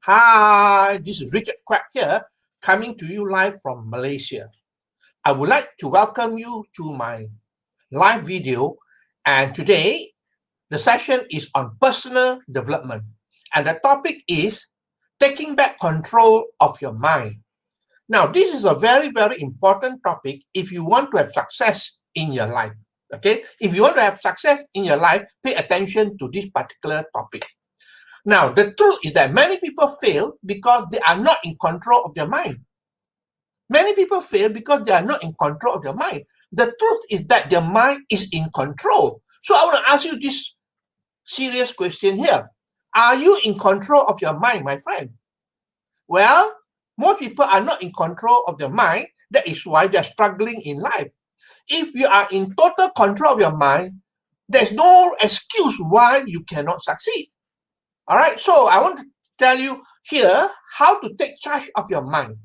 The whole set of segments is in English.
Hi, this is Richard Quack here, coming to you live from Malaysia. I would like to welcome you to my live video, and today the session is on personal development, and the topic is taking back control of your mind. Now, this is a very, very important topic if you want to have success in your life. Okay, if you want to have success in your life, pay attention to this particular topic. Now, the truth is that many people fail because they are not in control of their mind. Many people fail because they are not in control of their mind. The truth is that their mind is in control. So I want to ask you this serious question here. Are you in control of your mind, my friend? Well, most people are not in control of their mind. That is why they're struggling in life. If you are in total control of your mind, there's no excuse why you cannot succeed. All right, so I want to tell you here how to take charge of your mind.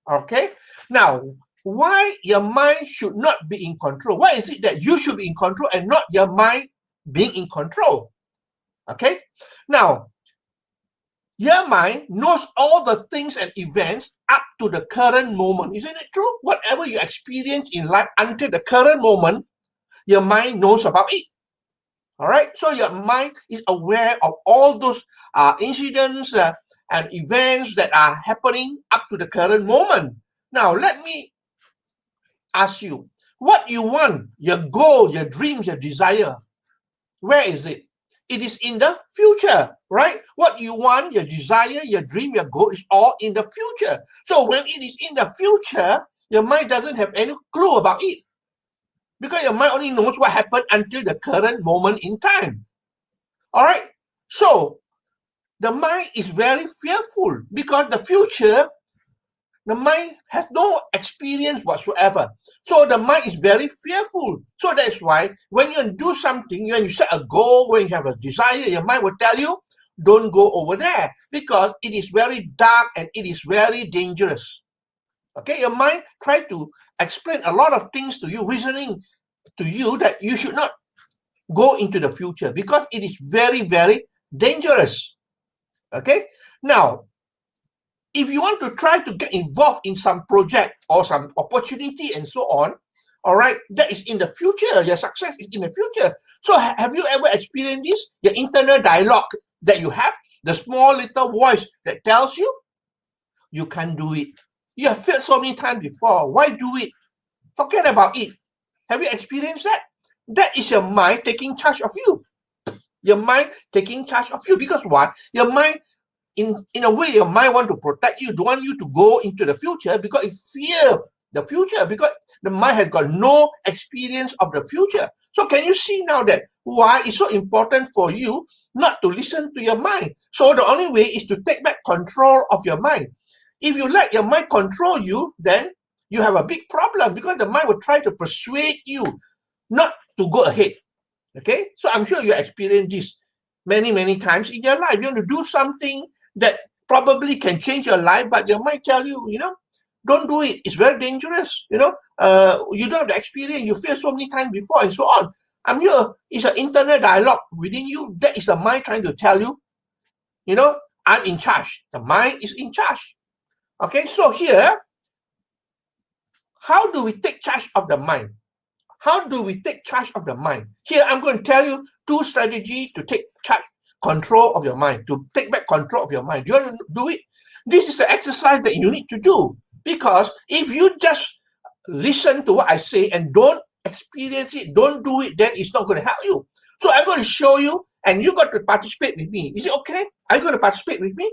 Okay, now why your mind should not be in control? Why is it that you should be in control and not your mind being in control? Okay, now your mind knows all the things and events up to the current moment. Isn't it true? Whatever you experience in life until the current moment, your mind knows about it. All right, so your mind is aware of all those incidents and events that are happening up to the current moment. Now, let me ask you, what you want, your goal, your dreams, your desire, where is it? It is in the future, right? What you want, your desire, your dream, your goal is all in the future. So when it is in the future, your mind doesn't have any clue about it, because your mind only knows what happened until the current moment in time. All right, so the mind is very fearful because the future, the mind has no experience whatsoever. So the mind is very fearful. So that's why when you do something, when you set a goal, when you have a desire, your mind will tell you, don't go over there because it is very dark and it is very dangerous. Okay, your mind try to explain a lot of things to you, reasoning to you that you should not go into the future because it is very, very dangerous. Okay, now if you want to try to get involved in some project or some opportunity and so on, all right, that is in the future. Your success is in the future. So have you ever experienced this? Your internal dialogue that you have, the small little voice that tells you, you can't do it. You have failed so many times before. Why do it? Forget about it. Have you experienced that? That is your mind taking charge of you. Your mind taking charge of you. Because what? Your mind, in a way, your mind want to protect you, don't want you to go into the future because it fear the future, because the mind has got no experience of the future. So can you see now that why it's so important for you not to listen to your mind? So the only way is to take back control of your mind. If you let your mind control you, then you have a big problem because the mind will try to persuade you not to go ahead. Okay, so I'm sure you experienced this many times in your life. You want to do something that probably can change your life, but your mind tell you, don't do it. It's very dangerous. You don't have the experience. You failed so many times before and so on. I'm sure it's an internal dialogue within you. That is the mind trying to tell you, I'm in charge. The mind is in charge. Okay, so here, how do we take charge of the mind? How do we take charge of the mind? Here, I'm going to tell you 2 strategies to take control of your mind, to take back control of your mind. Do you want to do it? This is an exercise that you need to do, because if you just listen to what I say and don't experience it, don't do it, then it's not going to help you. So I'm going to show you, and you got to participate with me. Is it okay? Are you going to participate with me?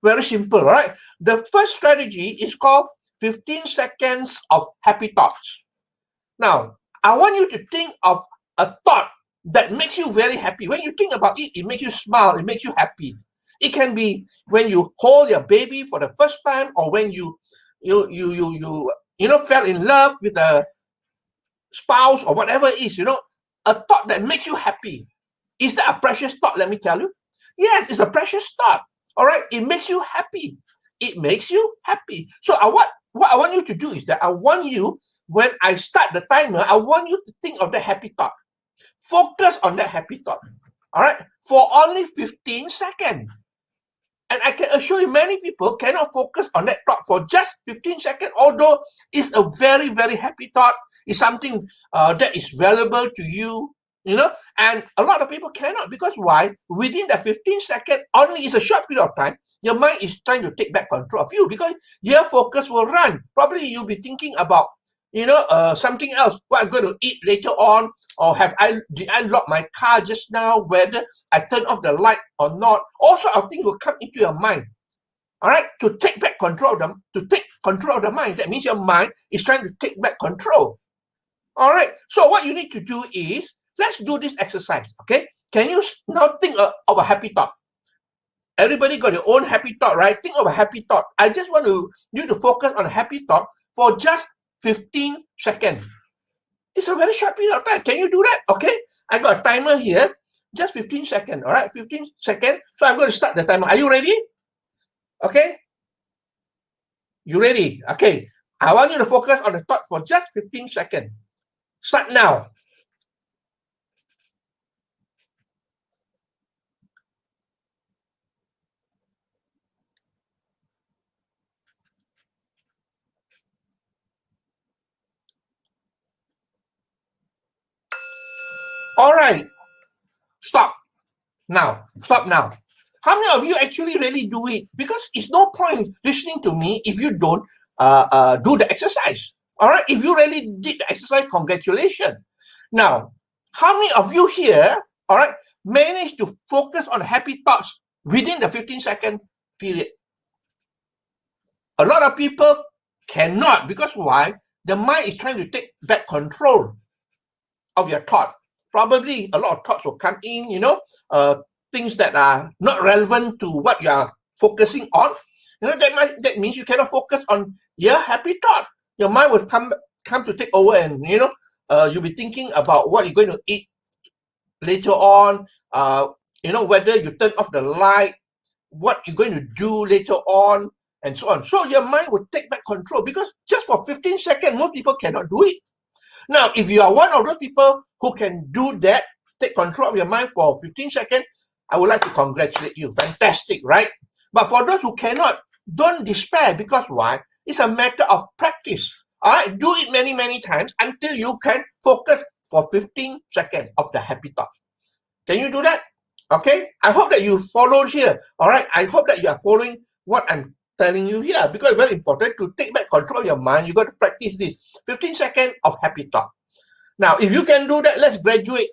Very simple, all right? The first strategy is called 15 seconds of happy thoughts. Now, I want you to think of a thought that makes you very happy. When you think about it, it makes you smile, it makes you happy. It can be when you hold your baby for the first time, or when you fell in love with a spouse or whatever it is, a thought that makes you happy. Is that a precious thought? Let me tell you. Yes, it's a precious thought. All right, it makes you happy. It makes you happy. So what I want you to do is that I want you, when I start the timer, I want you to think of the happy thought. Focus on that happy thought. All right, for only 15 seconds. And I can assure you many people cannot focus on that thought for just 15 seconds, although it's a very, very happy thought. It's something that is valuable to you, you know, and a lot of people cannot, because why? Within that 15 seconds, only it's a short period of time, your mind is trying to take back control of you, because your focus will run. Probably you'll be thinking about, something else, what I'm going to eat later on, or did I lock my car just now, whether I turn off the light or not. All sort of things will come into your mind. All right, to take back control of them, to take control of the mind. That means your mind is trying to take back control. All right, so what you need to do is, let's do this exercise, okay? Can you now think of a happy thought? Everybody got their own happy thought, right? Think of a happy thought. I just want you to focus on a happy thought for just 15 seconds. It's a very short period of time. Can you do that? Okay, I got a timer here. Just 15 seconds, all right? 15 seconds. So I'm going to start the timer. Are you ready? Okay. You ready? Okay. I want you to focus on the thought for just 15 seconds. Start now. All right. Stop now. Stop now. How many of you actually really do it? Because it's no point listening to me if you don't do the exercise. All right. If you really did the exercise, congratulations. Now, how many of you here, all right, managed to focus on happy thoughts within the 15-second period? A lot of people cannot, because why? The mind is trying to take back control of your thought. Probably a lot of thoughts will come in, things that are not relevant to what you are focusing on. That means you cannot focus on your happy thought. Your mind will come to take over, and you'll be thinking about what you're going to eat later on, whether you turn off the light, what you're going to do later on, and so on. So your mind will take back control, because just for 15 seconds, most people cannot do it. Now, if you are one of those people who can do that, take control of your mind for 15 seconds, I would like to congratulate you. Fantastic, right? But for those who cannot, don't despair, because why? It's a matter of practice. All right, do it many, many times until you can focus for 15 seconds of the happy thought. Can you do that? Okay, I hope that you followed here. All right, I hope that you are following what I'm telling you here, because it's very important to take back control of your mind. You got to practice this 15 seconds of happy thought. Now, if you can do that, let's graduate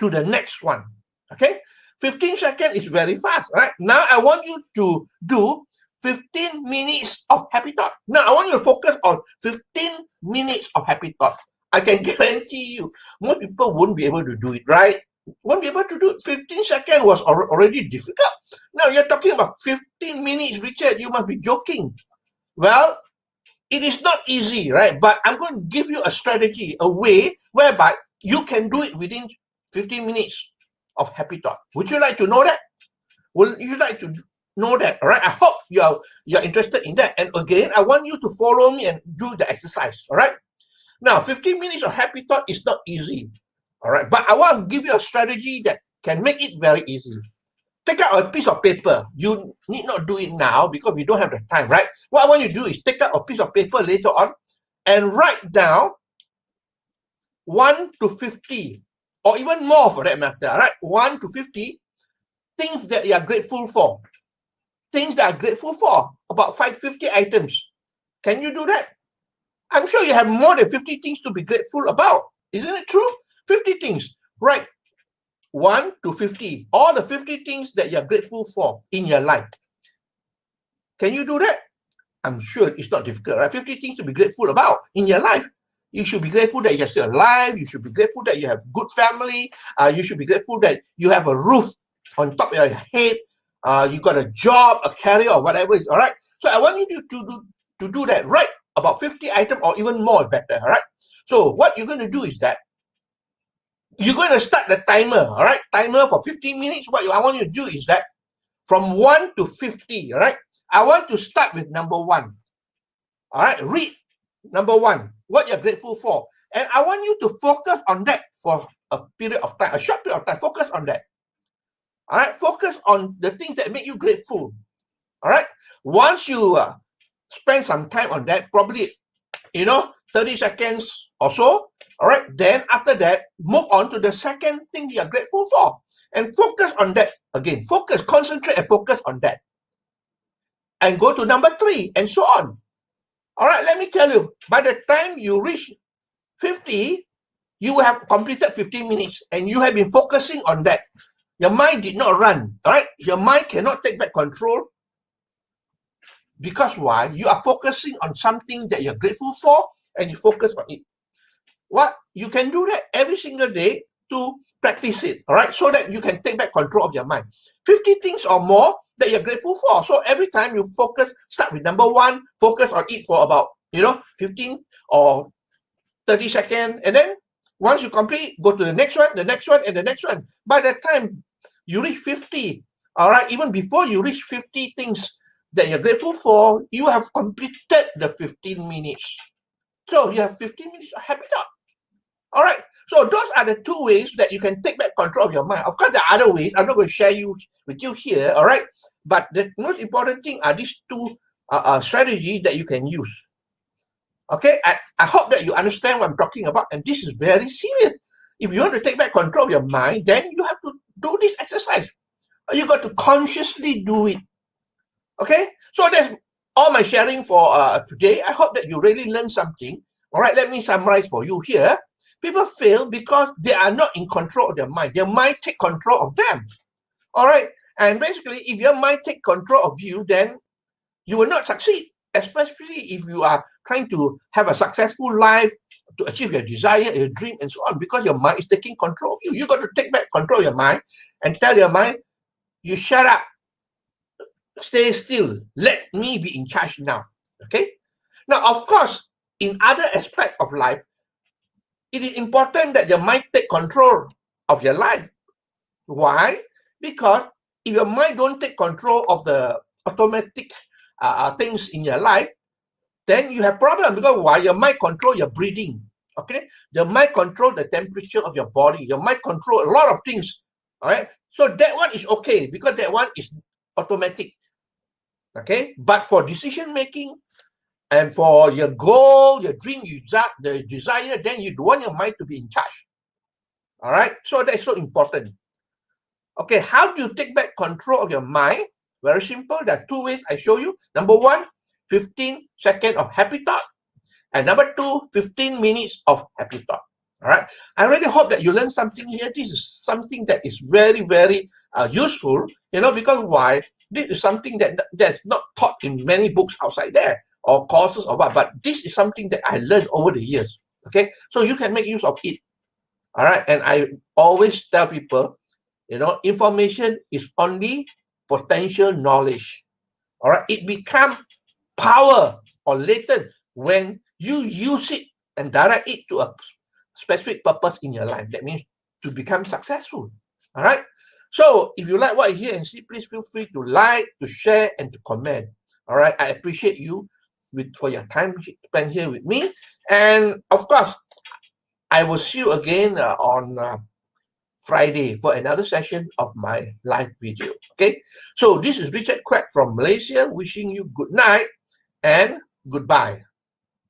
to the next one. Okay, 15 seconds is very fast, right? Now I want you to do 15 minutes of happy thought. Now I want you to focus on 15 minutes of happy thought. I can guarantee you, most people won't be able to do it, right? Won't be able to do it. 15 seconds was already difficult. Now you're talking about 15 minutes, Richard. You must be joking. Well, it is not easy, right? But I'm going to give you a strategy, a way whereby you can do it within 15 minutes of happy thought. Would you like to know that? Would you like to know that? All right. I hope you're interested in that. And again, I want you to follow me and do the exercise. All right. Now, 15 minutes of happy thought is not easy. All right. But I want to give you a strategy that can make it very easy. Take out a piece of paper. You need not do it now because we don't have the time, right? What I want you to do is take out a piece of paper later on and write down 1 to 50, or even more for that matter, all right? 1 to 50 things that you are grateful for. Things that are grateful for, about 550 items. Can you do that? I'm sure you have more than 50 things to be grateful about. Isn't it true? 50 things, right? 1 to 50, all the 50 things that you're grateful for in your life. Can you do that? I'm sure it's not difficult, right? 50 things to be grateful about in your life. You should be grateful that you're still alive. You should be grateful that you have good family. You should be grateful that you have a roof on top of your head. You got a job, a career, or whatever. All right. So I want you to do that, right? About 50 items or even more, better. All right. So what you're going to do is that you're going to start the timer. All right. Timer for 15 minutes. What I want you to do is that from 1 to 50. All right. I want to start with number 1. All right. Read number 1. What you're grateful for. And I want you to focus on that for a period of time, a short period of time. Focus on that. All right. Focus on the things that make you grateful. All right. Once you spend some time on that, probably 30 seconds or so. All right. Then after that, move on to the second thing you are grateful for, and focus on that again. Focus, concentrate, and focus on that. And go to number 3, and so on. All right. Let me tell you, by the time you reach 50, you have completed 15 minutes, and you have been focusing on that. Your mind did not run. All right. Your mind cannot take back control. Because why? You are focusing on something that you're grateful for, and you focus on it. What? You can do that every single day to practice it, all right? So that you can take back control of your mind. 50 things or more that you're grateful for. So every time you focus, start with number 1, focus on it for about, 15 or 30 seconds. And then once you complete, go to the next one, the next one, and the next one. By the time you reach 50, all right, even before you reach 50 things that you're grateful for, you have completed the 15 minutes. So you have 15 minutes of happy thought. All right. So those are the 2 ways that you can take back control of your mind. Of course, there are other ways. I'm not going to share with you here. All right. But the most important thing are these 2 strategies that you can use. Okay. I hope that you understand what I'm talking about. And this is very serious. If you want to take back control of your mind, then you have to do this exercise. You got to consciously do it. Okay, so that's all my sharing for today. I hope that you really learned something. All right, let me summarize for you here. People fail because they are not in control of their mind. Their mind take control of them. All right, and basically, if your mind take control of you, then you will not succeed, especially if you are trying to have a successful life, to achieve your desire, your dream, and so on, because your mind is taking control of you. You got to take back control of your mind and tell your mind, you shut up. Stay still. Let me be in charge now. Okay? Now, of course, in other aspects of life, it is important that your mind take control of your life. Why? Because if your mind don't take control of the automatic things in your life, then you have problem. Because why? Your mind control your breathing. Okay? Your mind control the temperature of your body. Your mind control a lot of things. All right? So that one is okay, because that one is automatic. Okay, but for decision making and for your goal, your dream, the desire, then you want your mind to be in charge. All right, so that's so important. Okay, how do you take back control of your mind? Very simple. There are 2 ways I show you. Number 1, 15 seconds of happy thought, and number 2, 15 minutes of happy thought. All right, I really hope that you learn something here. This is something that is very, very useful. Because why? This is something that's not taught in many books outside there or courses or what, but this is something that I learned over the years. Okay, so you can make use of it. All right, and I always tell people, information is only potential knowledge. All right, it becomes power or latent when you use it and direct it to a specific purpose in your life. That means to become successful. All right. So if you like what I hear and see, please feel free to like, to share, and to comment. All right. I appreciate you for your time spent here with me. And of course, I will see you again on Friday for another session of my live video. Okay. So this is Richard Quack from Malaysia, wishing you good night and goodbye.